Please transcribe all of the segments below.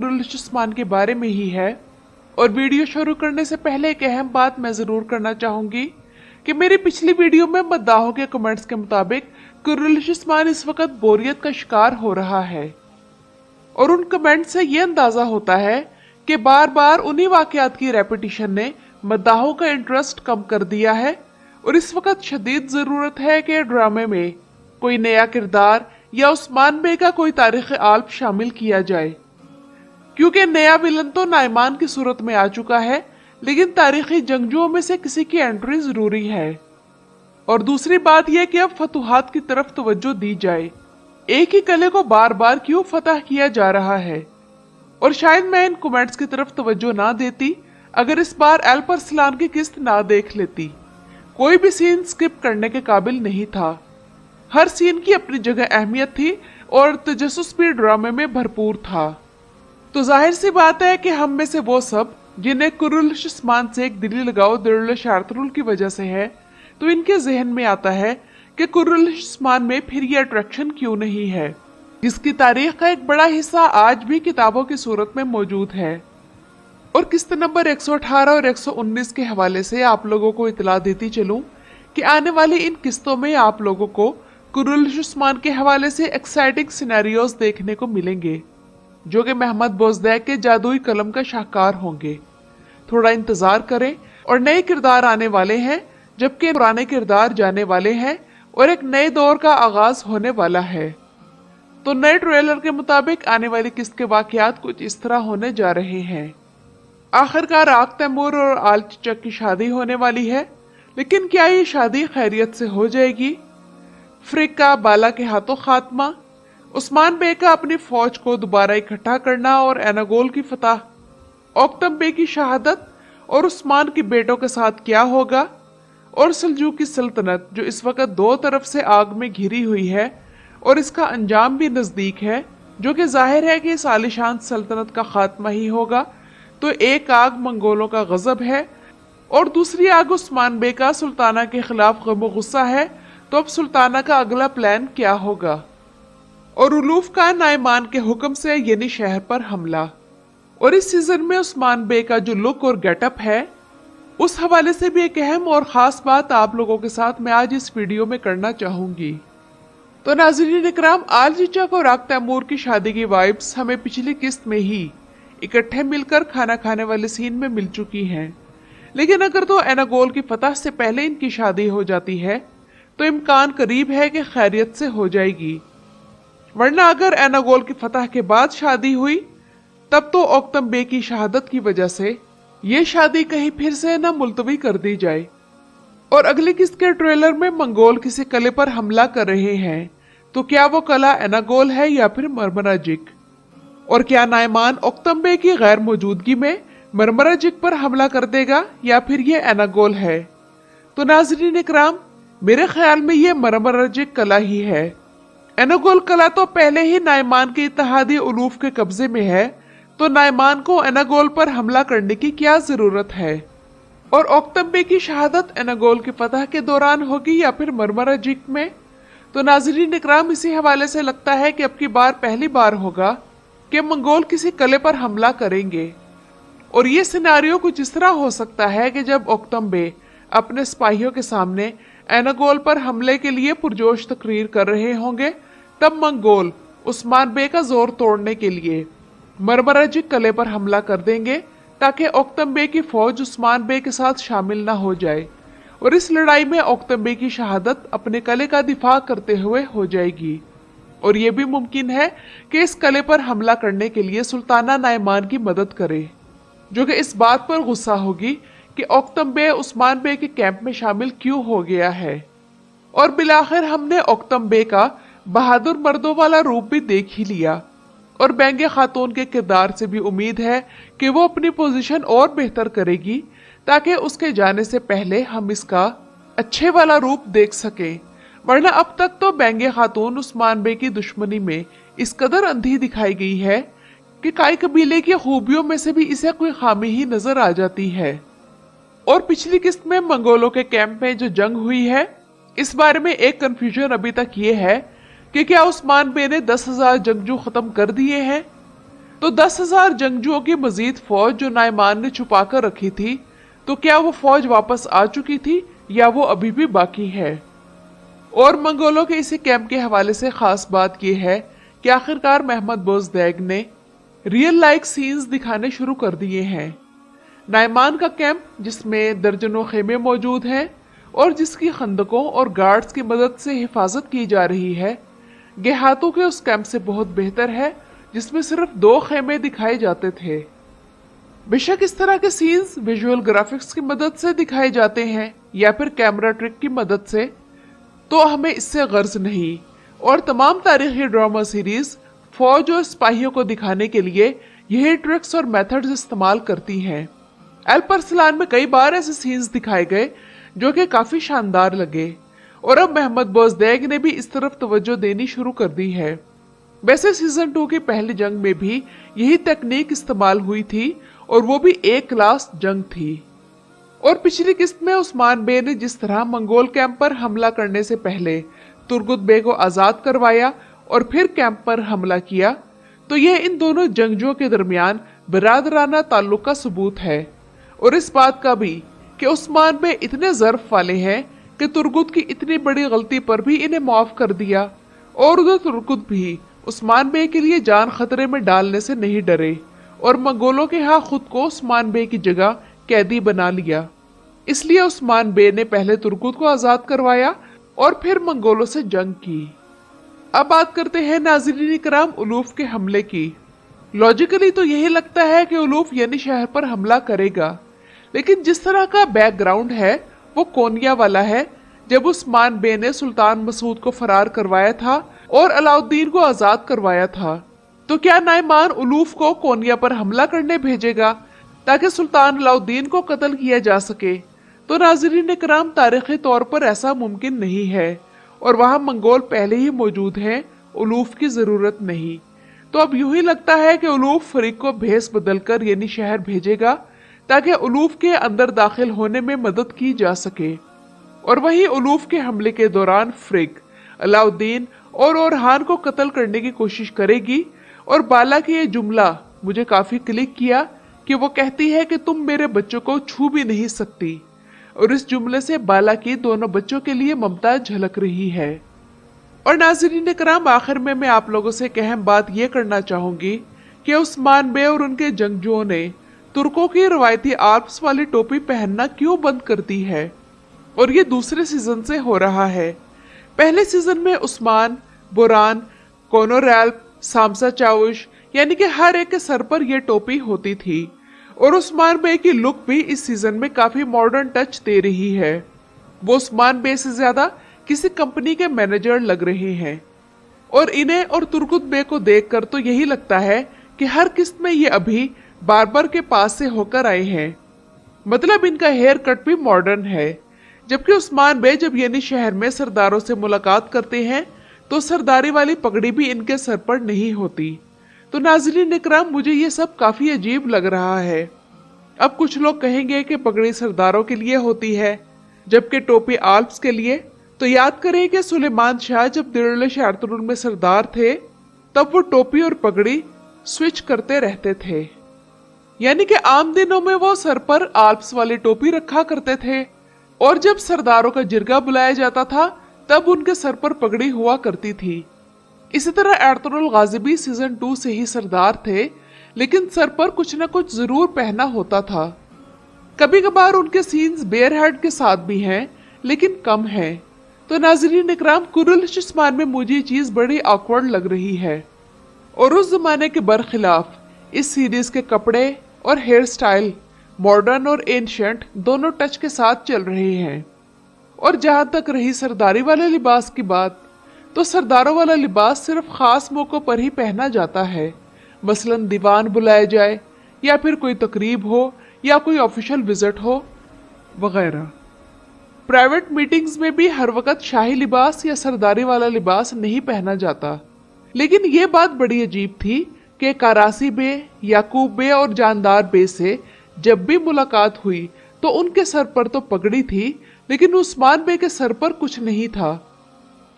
उस्मान के बारे में ही है। और वीडियो शुरू करने से पहले एक अहम बात मैं जरूर करना चाहूंगी कि मेरी पिछली वीडियो में मद्दाहों के कमेंट्स के मुताबिक उस्मान इस वक्त बोरियत का शिकार हो रहा है, और उन कमेंट से ये अंदाजा होता है कि बार बार उन्हीं वाकयात की रेपिटेशन ने मद्दाहों का इंटरेस्ट कम कर दिया है, और इस वक्त शदीद जरूरत है कि ड्रामे में कोई नया किरदार या उस्मान बे का कोई तारीख आल्प शामिल किया जाए, क्योंकि नया विलन तो नाइमान की सूरत में आ चुका है, लेकिन तारीखी जंगजुओं में से किसी की एंट्री जरूरी है। और दूसरी बात यह कि अब फतूहात की तरफ तवज्जो दी जाए। एक ही किले को बार बार क्यों फतह किया जा रहा है? और शायद मैं इन कमेंट्स की तरफ तवज्जो ना देती अगर इस बार एल्परसलान की किस्त ना देख लेती। कोई भी सीन स्किप करने के काबिल नहीं था। हर सीन की अपनी जगह अहमियत थी और तजस्सुस भी ड्रामे में भरपूर था। तो जाहिर सी बात है कि हम में से वो सब जिन्हें उस्मान से एक दिली लगाव दिल शारतरुल की वजह से है, तो इनके जहन में आता है कि उस्मान में फिर ये अट्रैक्शन क्यों नहीं है, जिसकी तारीख का एक बड़ा हिस्सा आज भी किताबों की सूरत में मौजूद है। और किस्त नंबर 118 और 119 के हवाले से आप लोगों को इतला देती चलूं कि आने वाली इन किस्तों में आप लोगों को उस्मान के हवाले से एक्साइटिंग सिनेरियोज देखने को मिलेंगे, जो कि महमद बोजदैक के जादुई कलम का शाहकार होंगे। थोड़ा इंतजार करें, और नए किरदार आने वाले हैं जबकि पुराने किरदार जाने वाले हैं, और एक नए दौर का आगाज होने वाला है। तो नए ट्रेलर के मुताबिक आने वाली किस्त के वाकयात कुछ इस तरह होने जा रहे हैं। आखिरकार आग तैमूर और आल चचक की शादी होने वाली है, लेकिन क्या ये शादी खैरियत से हो जाएगी? फ्रिक का बाला के हाथों खात्मा, उस्मान बे का अपनी फौज को दोबारा इकट्ठा करना और एनागोल की फतह, ओक्तम बे की शहादत, और उस्मान के बेटों के साथ क्या होगा, और सल्जूकी सल्तनत जो इस वक्त दो तरफ से आग में घिरी हुई है और इसका अंजाम भी नजदीक है, जो कि जाहिर है कि इस आलिशान सल्तनत का खात्मा ही होगा। तो एक आग मंगोलों का गजब है और दूसरी आग उस्मान बे का सुल्ताना के खिलाफ गम गुस्सा है। तो अब सुल्ताना का अगला प्लान क्या होगा? और उलूफ का नाइमान के हुक्म से यानी शहर पर हमला। और इस सीजन में उस्मान बे का जो लुक और गेटअप है, उस हवाले से भी एक अहम और खास बात आप लोगों के साथ मैं आज इस वीडियो में करना चाहूंगी। तो नाज़रीन इकराम, आल चचक और आग तैमूर की शादी की वाइब्स हमें पिछली किस्त में ही इकट्ठे मिलकर खाना खाने वाले सीन में मिल चुकी हैं, लेकिन अगर तो एनागोल की फतह से पहले इनकी शादी हो जाती है तो इम्कान करीब है कि खैरियत से हो जाएगी, वरना अगर एनागोल की फतह के बाद शादी हुई तब तो ओक्तम बे की शहादत की वजह से ये शादी कहीं फिर से न मुलतवी कर दी जाए। और अगली किस्त के ट्रेलर में मंगोल किसी किले पर हमला कर रहे हैं, तो क्या वो किला एनागोल है या फिर मरमराजिक? और क्या नाइमान ओक्तम बे की गैर मौजूदगी में मरमराजिक पर हमला कर देगा या फिर ये एनागोल है? तो नाज़रीन इकराम, मेरे ख्याल में ये मरमराजिक किला ही है। एनागोल किला तो पहले ही नाइमान के इत्तेहादी उलूफ के कब्जे में है, तो नाइमान को एनागोल पर हमला करने की क्या जरूरत है? और ओक्तम बे की शहादत एनागोल की फतह के दौरान होगी या फिर मरमराजिक में? तो नाज़रीन इकराम, इसी हवाले से लगता है कि अब की बार पहली बार होगा कि मंगोल किसी किले पर हमला करेंगे। और ये सिनारियो कुछ इस तरह हो सकता है कि जब ओक्तम बे अपने सिपाहियों के सामने एनागोल पर हमले के लिए पुरजोश तकरीर कर रहे होंगे, तब मंगोल उस्मान बे का जोर तोड़ने के लिए मरमराजिक किले पर हमला कर देंगे, ताकि ओक्तम बे की फौज उस्मान बे के साथ शामिल न हो जाए, और इस लड़ाई में ओक्तम बे की शहादत अपने किले का दिफा करते हुए हो जाएगी। और यह भी मुमकिन है कि इस किले पर हमला करने के लिए सुल्ताना नाइमान की मदद करे, जो कि इस बात पर गुस्सा होगी कि ओक्तम बे उस्मान बे के कैंप में शामिल क्यों हो गया है। और बिलाखिर हमने ओक्तम बे का बहादुर मर्दों वाला रूप भी देख ही लिया, और बेंगे खातून के किरदार से भी उम्मीद है कि वो अपनी पोजीशन और बेहतर करेगी, ताकि उसके जाने से पहले हम इसका अच्छे वाला रूप देख सकें। वरना अब तक तो बेंगे खातून उस्मान बे की दुश्मनी में इस कदर अंधी दिखाई गई है कि काई कबीले की खूबियों में से भी इसे कोई खामी ही नजर आ जाती है। और पिछली किस्त में मंगोलों के कैंप में जो जंग हुई है, इस बारे में एक कंफ्यूजन अभी तक ये है कि क्या उस्मान बे ने 10,000 जंगजू खत्म कर दिए हैं? तो 10,000 जंगजुओं की मजीद फौज जो नाइमान ने छुपा कर रखी थी, तो क्या वो फौज वापस आ चुकी थी या वो अभी भी बाकी है? और मंगोलों के इसी कैंप के हवाले से खास बात यह है कि आखिरकार महमद बोजदैग ने रियल लाइक सीन्स दिखाने शुरू कर दिए हैं। नाइमान का कैंप जिसमें दर्जनों खेमे मौजूद हैं और जिसकी खंदकों और गार्ड्स की मदद से हिफाजत की जा रही है, गेहातों के उस कैंप से बहुत बेहतर है जिसमें सिर्फ 2 खेमे दिखाए जाते थे। बेशक इस तरह के सीन्स विजुअल ग्राफिक्स की मदद से दिखाए जाते हैं या फिर कैमरा ट्रिक की मदद से, तो हमें इससे गर्ज नहीं। और तमाम तारीखी ड्रामा सीरीज फौज और सिपाहियों को दिखाने के लिए यही ट्रिक्स और मेथड्स इस्तेमाल करती हैं। अल्परसलान में कई बार ऐसे सीन्स दिखाए गए जो कि काफी शानदार लगे, और अब महमद बोजदैग ने भी इस तरफ तवज्जो देनी शुरू कर दी है। वैसे सीजन 2 की पहली जंग में भी यही तकनीक इस्तेमाल हुई थी और वो भी एक क्लास जंग थी। और पिछली किस्त में उस्मान बे ने जिस तरह मंगोल कैंप पर हमला करने से पहले तुर्गुत बे को आजाद करवाया और फिर कैंप पर हमला किया, तो यह इन दोनों जंगजुओं के दरमियान बिरादराना ताल्लुक का सबूत है, और इस बात का भी कि उस्मान बे इतने ज़र्फ वाले हैं कि तुर्गुत की इतनी बड़ी गलती पर भी इन्हें माफ कर दिया, और उधर तुर्गुत भी उस्मान बे के लिए जान खतरे में डालने से नहीं डरे और मंगोलों के यहाँ खुद को उस्मान बे की जगह कैदी बना लिया। इसलिए उस्मान बे ने पहले तुर्गुत को आजाद करवाया और फिर मंगोलों से जंग की। अब बात करते हैं नाज़रीन इकराम उलूफ के हमले की। लॉजिकली तो यही लगता है कि उलूफ यानी शहर पर हमला करेगा, लेकिन जिस तरह का बैकग्राउंड है वो कोनिया वाला है। जब उस्मान बे ने सुल्तान मसूद को फरार करवाया था और अलाउद्दीन को आजाद करवाया था, तो क्या नाइमान उलूफ को कोनिया पर हमला करने भेजेगा ताकि सुल्तान अलाउद्दीन को कत्ल किया जा सके? तो नाज़रीन इकराम तारीखी तौर पर ऐसा मुमकिन नहीं है, और वहां मंगोल पहले ही मौजूद हैं, उलूफ की जरूरत नहीं। तो अब यूं ही लगता है कि उलूफ फरीक को भेस बदलकर यानी शहर भेजेगा ताकि उलूफ के अंदर दाखिल होने में मदद की जा सके। और वहीं उलूफ के हमले के दौरान फरीक अलाउद्दीन और ओरहान को कत्ल करने की कोशिश करेगी। और बाला की ये जुमला मुझे काफी क्लिक किया कि वो कहती है कि तुम मेरे बच्चों को छू भी नहीं सकती, और इस जुमले से बाला की दोनों बच्चों के लिए ममता झलक रही है। और नाज़रीन इकराम आखिर में मैं आप लोगों से एक अहम बात ये करना चाहूंगी कि उस्मान बे और उनके जंगजुओं ने तुर्कों की रवायती आल्प्स वाली टोपी पहनना क्यों बंद कर दी है, और ये दूसरे सीजन से हो रहा है। पहले सीजन में उस्मान, बुरान, कोनोरैल्प, सामसा चाउश यानी कि हर एक के सर पर यह टोपी होती थी, और उस्मान बे की लुक भी इस सीजन में काफी मॉडर्न टच दे रही है। वो उस्मान बे से ज्यादा किसी कंपनी के मैनेजर लग रहे हैं, और इन्हें और तुर्गुत बे को देखकर तो यही लगता है कि हर किस्त में ये अभी बार्बर के पास से होकर आए हैं। मतलब इनका हेयर कट भी मॉडर्न है। जबकि उस्मान बे जब यानी शहर में सरदारों से मुलाकात करते हैं तो सरदारी वाली पगड़ी भी इनके सर पर नहीं होती। तो नाज़रीन इकराम मुझे ये सब काफी अजीब लग रहा है। अब कुछ लोग कहेंगे कि पगड़ी सरदारों के लिए होती है जबकि टोपी आल्प्स के लिए। तो याद करें कि सुलेमान शाह जब दिरले शारतुरुल में सरदार थे तब वो टोपी और पगड़ी स्विच करते रहते थे, यानी कि आम दिनों में वो सर पर आल्प्स वाली टोपी रखा करते थे, और जब सरदारों का जिरगा बुलाया जाता था तब उनके सर पर पगड़ी हुआ करती थी। इसी तरह एर्तुगरुल गाजी भी सीजन 2 से ही सरदार थे, लेकिन सर पर कुछ न कुछ जरूर पहना होता था। कभी कभार उनके सीन्स बेयर हेड के साथ भी हैं, लेकिन कम हैं। तो नाज़रीन इकराम कुरुल-ए-शिस्मान में मुझे ये चीज बड़ी ऑकवर्ड लग रही है, और उस जमाने के बरखिलाफ इस सीरीज के कपड़े और हेयर स्टाइल मॉडर्न और एंशिएंट दोनों टच के साथ चल रहे हैं। और जहां तक रही सरदारी वाले लिबास की बात, तो सरदारों वाला लिबास सिर्फ खास मौकों पर ही पहना जाता है, मसलन दीवान बुलाया जाए या फिर कोई तकरीब हो या कोई ऑफिशियल विजिट हो वगैरह। प्राइवेट मीटिंग्स में भी हर वक्त शाही लिबास या सरदारी वाला लिबास नहीं पहना जाता। लेकिन ये बात बड़ी अजीब थी कि कारासी बे, याकूब बे और जानदार बे से जब भी मुलाकात हुई तो उनके सर पर तो पगड़ी थी, लेकिन उस्मान बे के सर पर कुछ नहीं था।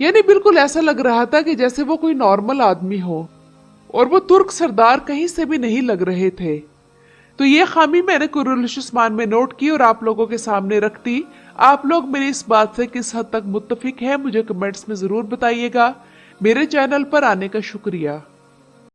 यानी बिल्कुल ऐसा लग रहा था कि जैसे वो कोई नॉर्मल आदमी हो। और वो तुर्क सरदार कहीं से भी नहीं लग रहे थे। तो ये खामी मैंने कुरुलिश उस्मान में नोट की और आप लोगों के सामने रख दी। आप लोग मेरी इस बात से किस हद तक मुत्तफिक हैं मुझे कमेंट्स में जरूर बताइएगा। मेरे चैनल पर आने का शुक्रिया।